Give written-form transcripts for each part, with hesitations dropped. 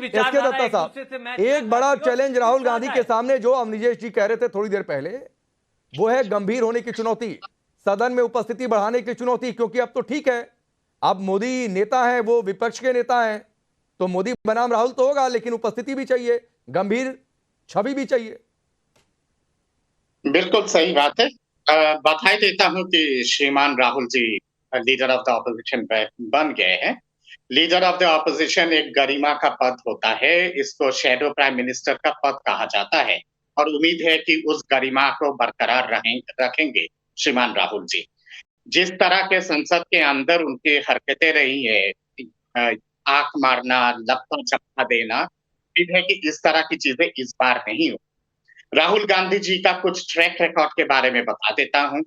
SK Dutta साहब, एक बड़ा चैलेंज राहुल गांधी के सामने जो अवनीश जी कह रहे थे थोड़ी देर पहले, वो है गंभीर होने की चुनौती, सदन में उपस्थिति बढ़ाने की चुनौती। क्योंकि अब तो ठीक है, अब मोदी नेता है, वो विपक्ष के नेता हैं, तो मोदी बनाम राहुल तो होगा, लेकिन उपस्थिति भी चाहिए, गंभीर छवि भी चाहिए। बिल्कुल सही बात है। बधाई देता हूं कि श्रीमान Rahul ji leader of the opposition बन गए हैं। लीडर ऑफ द ऑपोजिशन एक गरिमा का पद होता है, इसको शैडो प्राइम मिनिस्टर का पद कहा जाता है, और उम्मीद है कि उस गरिमा को बरकरार रखेंगे श्रीमान राहुल जी। जिस तरह के संसद के अंदर उनकी हरकतें रही है, आंख मारना, लपका झपका देना, उम्मीद है कि इस तरह की चीजें इस बार नहीं हो। राहुल गांधी जी का कुछ ट्रैक रिकॉर्ड के बारे में बता देता हूं।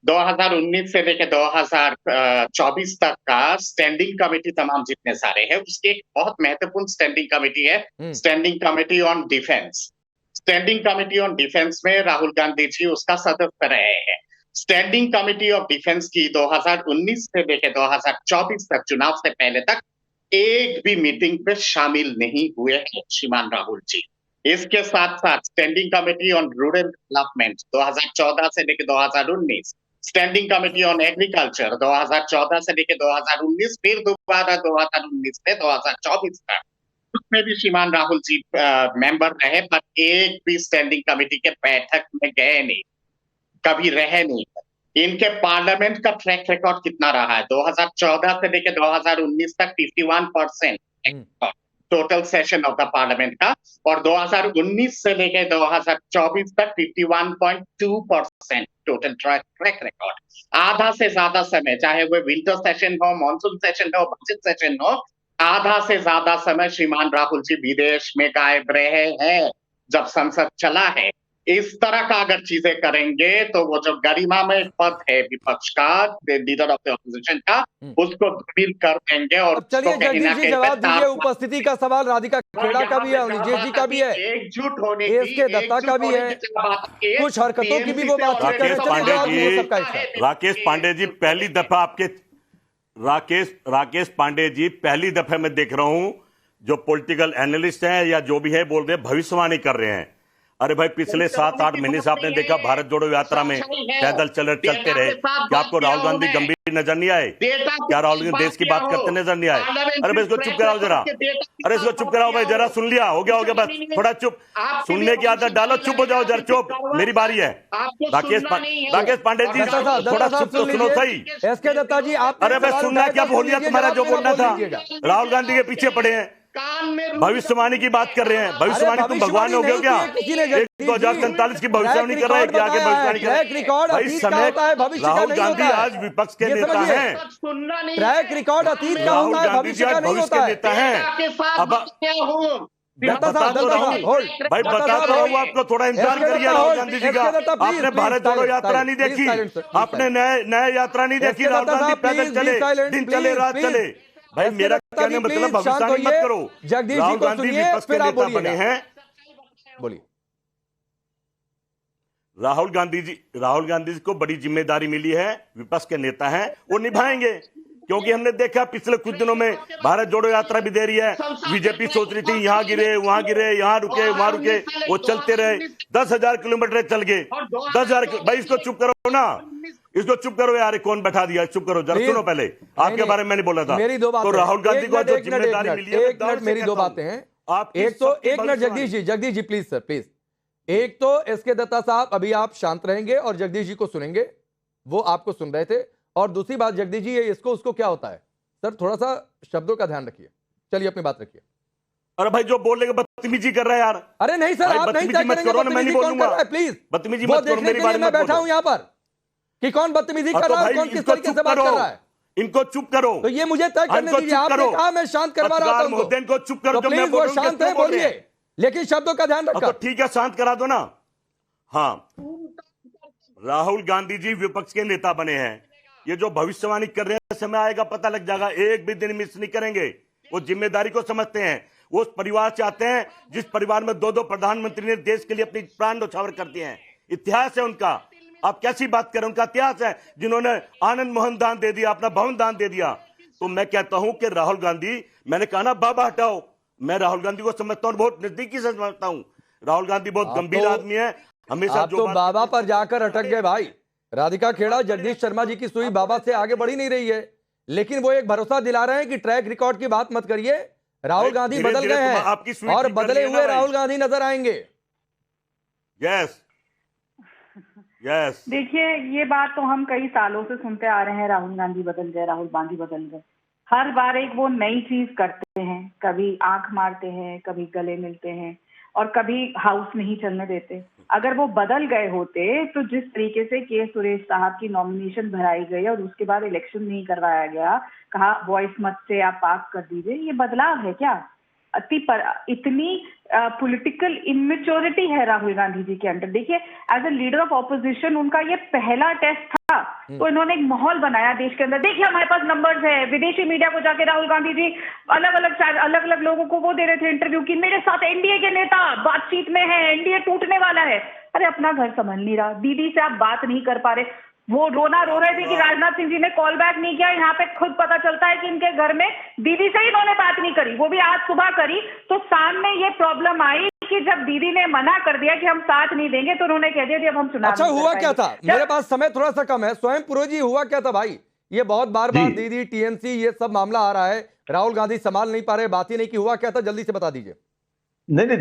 2019 से लेकर 2024 तक का स्टैंडिंग कमेटी तमाम जितने सारे हैं, उसकी एक बहुत महत्वपूर्ण स्टैंडिंग कमेटी है, standing committee on defence. Standing committee on defence में राहुल गांधी जी उसका सदस्य रहे हैं। स्टैंडिंग कमेटी ऑफ डिफेंस की 2019 से लेकर 2024 तक, चुनाव से पहले तक, एक भी मीटिंग पे शामिल नहीं हुए हैं श्रीमान राहुल जी। इसके साथ साथ standing committee on rural development 2014 से लेकर 2019, स्टैंडिंग कमेटी ऑन एग्रीकल्चर 2014 से लेकर 2019, फिर दोबारा 2019 से 2024 तक, उसमें भी श्रीमान राहुल जी मेंबर रहे, पर एक भी स्टैंडिंग कमेटी के बैठक में गए नहीं, कभी रहे नहीं। इनके पार्लियामेंट का ट्रैक रिकॉर्ड कितना रहा है? 2014 से लेकर 2019 तक 51% total session of the parliament का, और 2019 से लेकर 2024 तक 51.2% टोटल ट्रैक रिकॉर्ड। आधा से ज्यादा समय, चाहे वो विंटर सेशन हो, मानसून सेशन हो, बजट सेशन हो, आधा से ज्यादा समय श्रीमान राहुल जी विदेश में गायब रहे हैं जब संसद चला है। इस तरह का अगर चीजें करेंगे तो वो जो गरिमा में पद है विपक्ष का, लीडर ऑफ द ऑपोजिशन का, उसको धूमिल कर देंगे। और चलिए जगदीश जी जवाब दीजिए, उपस्थिति का सवाल राधिका खेड़ा का भी है, अवनीश जी का भी है, एकजुट होने एसके दत्ता का भी है, कुछ हरकतों की भी वो बातचीत कर रहे हैं। राकेश पांडे जी पहली दफा आपके राकेश पांडे जी पहली दफे मैं देख रहा हूं जो पॉलिटिकल एनालिस्ट हैं या जो भी है बोल रहे हैं, भविष्यवाणी कर रहे हैं। अरे भाई, पिछले 7-8 महीने से आपने देखा भारत जोड़ो यात्रा में पैदल चलते रहे, क्या आपको राहुल गांधी गंभीर नजर नहीं आए? क्या राहुल गांधी देश की बात करते नजर नहीं आए? अरे भाई इसको चुप कराओ जरा, अरे इसको चुप कराओ भाई जरा, सुन लिया, हो गया बस, थोड़ा चुप, सुनने की आदत डालो, चुप हो जाओ जरा, चुप, मेरी बारी है। राकेश पांडे जी थोड़ा चुप तो सुनो सही। एसके दत्ता जी आप, अरे भाई सुनना क्या बोल लिया तुम्हारा, जो बोलना था। राहुल गांधी के पीछे पड़े हैं, भविष्यवाणी की बात कर रहे हैं। भविष्यवाणी तुम भगवान हो गए क्या? 2047 की भविष्यवाणी कर रहे हैं क्या? आगे भविष्यवाणी कर रहे हैं भाई, समय राहुल गांधी आज विपक्ष के नेता हैं, ट्रैक रिकॉर्ड अतीत का होता है, भविष्य का नहीं होता है। नेता हैं। अब भाई बताता हूँ आपको, थोड़ा इंतजार करिए। राहुल गांधी जी का आपने भारत जोड़ो यात्रा नहीं देखी, आपने नए यात्रा नहीं देखी। राहुल गांधी पैदल चले, दिन चले, रात चले। भाई मेरा कहने मतलब भविष्यवाणी मत करो। राहुल गांधी विपक्ष के नेता बने हैं। बोलिए। राहुल गांधी जी को बड़ी जिम्मेदारी मिली है, विपक्ष के नेता हैं, वो निभाएंगे। क्योंकि हमने देखा पिछले कुछ दिनों में भारत जोड़ो यात्रा भी दे रही है, बीजेपी सोच रही थी यहाँ गिरे, वहां गिरे, यहाँ रुके, वहां रुके, वो चलते रहे, 10,000 किलोमीटर चल गए। 10,000, भाई इसको चुप करो ना, इसको चुप करो यार, कौन बैठा दिया? चुप करो जरा, सुनो पहले, आपके बारे में मैंने बोला था। मेरी दो बातें, तो राहुल गांधी को जो जिम्मेदारी मिली है, एक मिनट, मेरी दो बातें हैं। आप एक minute Jagdish ji please sir, please. एक तो एसके दत्ता साहब अभी आप शांत रहेंगे और जगदीश जी को सुनेंगे, वो आपको सुन रहे थे। और दूसरी बात जगदीश जी, इसको उसको क्या होता है सर, थोड़ा सा शब्दों का ध्यान रखिए। चलिए अपनी बात रखिए। अरे भाई जो बोलेगा बदतमीजी कर रहा है यार। अरे नहीं सर, आप नहीं तय करेंगे बदतमीजी कौन कर रहा है, प्लीज बदतमीजी मत करो, मेरी बात मैं बैठा हूं यहाँ पर कि कौन बदतमीजी कर रहा है, कौन किस तरीके से बात कर रहा है। इनको चुप करो, तो ये मुझे तय करने दीजिए। आपने कहा मैं शांत करवा रहा था उनको, चुप करो, तो प्लीज वो शांत है, बोलिए, लेकिन शब्दों का ध्यान रखो। ठीक है, शांत करा दो ना। हाँ, राहुल गांधी जी विपक्ष के नेता बने हैं, ये जो भविष्यवाणी कर रहे हैं, समय आएगा पता लग जाएगा, एक भी दिन मिस नहीं करेंगे। वो जिम्मेदारी को समझते हैं, वो उस परिवार से आते हैं जिस परिवार में 2 प्रधानमंत्री ने देश के लिए अपनी प्राण न्यौछावर कर दिए हैं। इतिहास है उनका, आप कैसी बात करें, उनका इतिहास है, जिन्होंने आनंद मोहन दान दे दिया, अपना भवन दान दे दिया। तो मैं कहता हूं कि राहुल गांधी, मैंने कहा ना बाबा हटाओ, मैं राहुल गांधी को समझता हूँ, बहुत नजदीकी से समझता हूँ। राहुल गांधी बहुत गंभीर आदमी है, हमेशा आप तो बाबा पर जाकर अटक गए भाई। राधिका खेड़ा, जगदीश शर्मा जी की सुई बाबा से आगे बढ़ी नहीं रही है, लेकिन वो एक भरोसा दिला रहे हैं कि ट्रैक रिकॉर्ड की बात मत करिए, राहुल गांधी बदल गए हैं और बदले हुए राहुल गांधी नजर आएंगे। यस यस, देखिए, ये बात तो हम कई सालों से सुनते आ रहे हैं, राहुल गांधी बदल गए, राहुल गांधी बदल गए। हर बार एक वो नई चीज करते हैं, कभी आंख मारते हैं, कभी गले मिलते हैं और कभी हाउस नहीं चलने देते। अगर वो बदल गए होते तो जिस तरीके से के सुरेश साहब की नॉमिनेशन भराई गई और उसके बाद इलेक्शन नहीं करवाया गया, कहा वॉइस मत से आप पास कर दीजिए, ये बदलाव है क्या? इतनी पॉलिटिकल इमेच्योरिटी है राहुल गांधी जी के अंदर। देखिए, as a leader of opposition उनका ये पहला टेस्ट था, तो इन्होंने एक माहौल बनाया देश के अंदर। देखिए, हमारे पास नंबर्स है, विदेशी मीडिया को जाके राहुल गांधी जी अलग अलग लोगों को वो दे रहे थे इंटरव्यू की, मेरे साथ एनडीए के नेता बातचीत में है, एनडीए टूटने वाला है। अरे अपना घर संभल नहीं रहा, दीदी से आप बात नहीं कर पा रहे, वो रोना रो रहे थे कि राजनाथ सिंह जी ने कॉल बैक नहीं किया। यहाँ पे खुद पता चलता है कि इनके घर में दीदी से ही इन्होंने बात नहीं करी, वो भी आज सुबह करी। तो सामने ये प्रॉब्लम आई कि जब दीदी ने मना कर दिया कि हम साथ नहीं देंगे, तो उन्होंने कह दिया कि अब हम चुनाव। अच्छा, हुआ क्या था? मेरे पास समय थोड़ा सा कम है। स्वयं पुरोजी, हुआ क्या था भाई? ये बहुत बार दीदी, टीएमसी, ये सब मामला आ रहा है, राहुल गांधी संभाल नहीं पा रहे, बात ही नहीं की, हुआ क्या था? जल्दी से बता दीजिए। नहीं,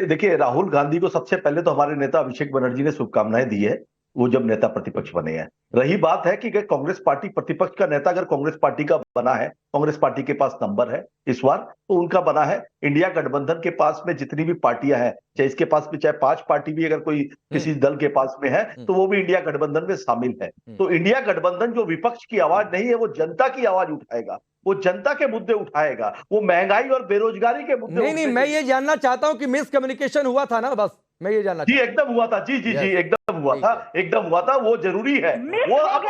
देखिए राहुल गांधी को सबसे पहले तो हमारे नेता अभिषेक बनर्जी ने शुभकामनाएं दी है, वो जब नेता प्रतिपक्ष बने हैं। रही बात है कि कांग्रेस पार्टी प्रतिपक्ष का नेता अगर कांग्रेस पार्टी का बना है, कांग्रेस पार्टी के पास नंबर है इस बार, तो उनका बना है। इंडिया गठबंधन के पास में जितनी भी पार्टियां हैं, चाहे इसके पास में चाहे 5 पार्टी भी अगर कोई किसी दल के पास में है, तो वो भी इंडिया गठबंधन में शामिल है। तो इंडिया गठबंधन जो विपक्ष की आवाज नहीं है, वो जनता की आवाज उठाएगा, वो जनता के मुद्दे उठाएगा, वो महंगाई और बेरोजगारी के मुद्दे। नहीं, मैं ये जानना चाहता हूं कि मिसकम्युनिकेशन हुआ था ना, बस मैं ये जानना। जी एकदम हुआ था, जी एकदम हुआ था, एकदम हुआ था, वो जरूरी है। वो अब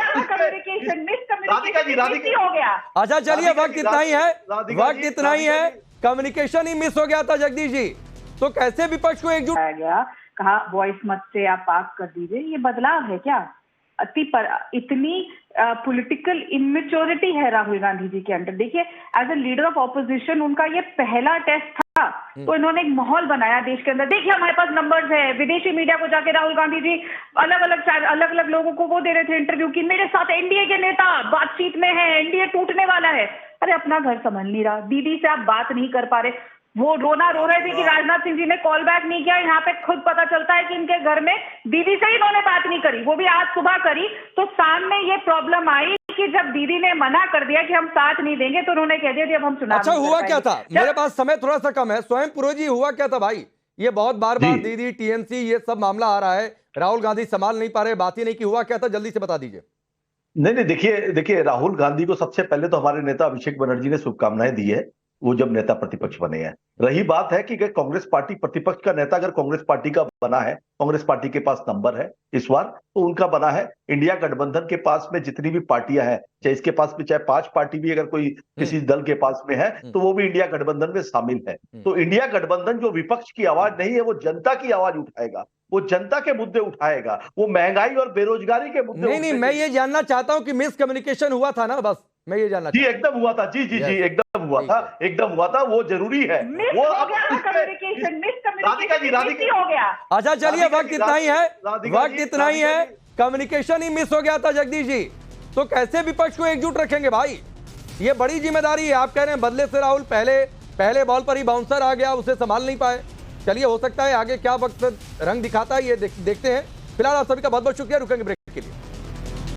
राधिका जी हो गया। अच्छा चलिए, वक्त इतना ही है, कम्युनिकेशन ही मिस हो गया था जगदीश जी, तो कैसे विपक्ष को एकजुट गया? कहा वॉइस मत से आप पास कर दीजिए, ये बदलाव है क्या? इतनी पॉलिटिकल इमेच्योरिटी है राहुल गांधी जी के अंदर। देखिए, as a leader of opposition उनका ये पहला टेस्ट था, तो इन्होंने एक माहौल बनाया देश के अंदर। देखिए, हमारे पास नंबर्स है, विदेशी मीडिया को जाके राहुल गांधी जी अलग अलग लोगों को वो दे रहे थे इंटरव्यू की, मेरे साथ एनडीए के नेता बातचीत में है, एनडीए टूटने वाला है। अरे अपना घर संभल नहीं रहा, दीदी से आप बात नहीं कर पा रहे, वो रोना रो रहे थे कि राजनाथ सिंह जी ने कॉल बैक नहीं किया। यहाँ पे खुद पता चलता है कि इनके घर में दीदी से ही इन्होंने बात नहीं करी, वो भी आज सुबह करी। तो सामने ये प्रॉब्लम आई कि जब दीदी ने मना कर दिया कि हम साथ नहीं देंगे, तो उन्होंने कह दिया कि अब हम चुनाव। अच्छा, हुआ क्या था? मेरे पास समय थोड़ा सा कम है। स्वयं पुरोजी, हुआ क्या था भाई? ये बहुत बार दीदी, टीएमसी, ये सब मामला आ रहा है, राहुल गांधी संभाल नहीं पा रहे, बात ही नहीं की, हुआ क्या था? जल्दी से बता दीजिए। नहीं, देखिए राहुल गांधी को सबसे पहले तो हमारे नेता अभिषेक बनर्जी ने शुभकामनाएं दी है, वो जब नेता प्रतिपक्ष बने हैं। रही बात है कि कांग्रेस पार्टी प्रतिपक्ष का नेता अगर कांग्रेस पार्टी का बना है, कांग्रेस पार्टी के पास नंबर है इस बार, तो उनका बना है। इंडिया गठबंधन के पास में जितनी भी पार्टियां हैं, चाहे इसके पास में चाहे 5 पार्टी भी अगर कोई किसी दल के पास में है, तो वो भी इंडिया गठबंधन में शामिल है। तो इंडिया गठबंधन जो विपक्ष की आवाज नहीं है, वो जनता की आवाज उठाएगा, वो जनता के मुद्दे उठाएगा, वो महंगाई और बेरोजगारी के मुद्दे। नहीं, मैं ये जानना चाहता हूं कि मिसकम्युनिकेशन हुआ था ना, बस मैं ये जानना। जी एकदम हुआ था, जी एकदम हुआ था, एकदम हुआ था, वो जरूरी है। वो अब राधिका जी हो गया। अच्छा चलिए, वक्त इतना ही है, कम्युनिकेशन ही मिस हो गया था जगदीश जी, तो कैसे विपक्ष को एकजुट रखेंगे भाई? ये बड़ी जिम्मेदारी है। आप कह रहे हैं बदले से राहुल पहले बॉल पर ही बाउंसर आ गया, उसे संभाल नहीं पाए। चलिए, हो सकता है आगे क्या वक्त रंग दिखाता है, ये देखते हैं। फिलहाल आप सभी का बहुत बहुत शुक्रिया। रुकेंगे ब्रेक के लिए।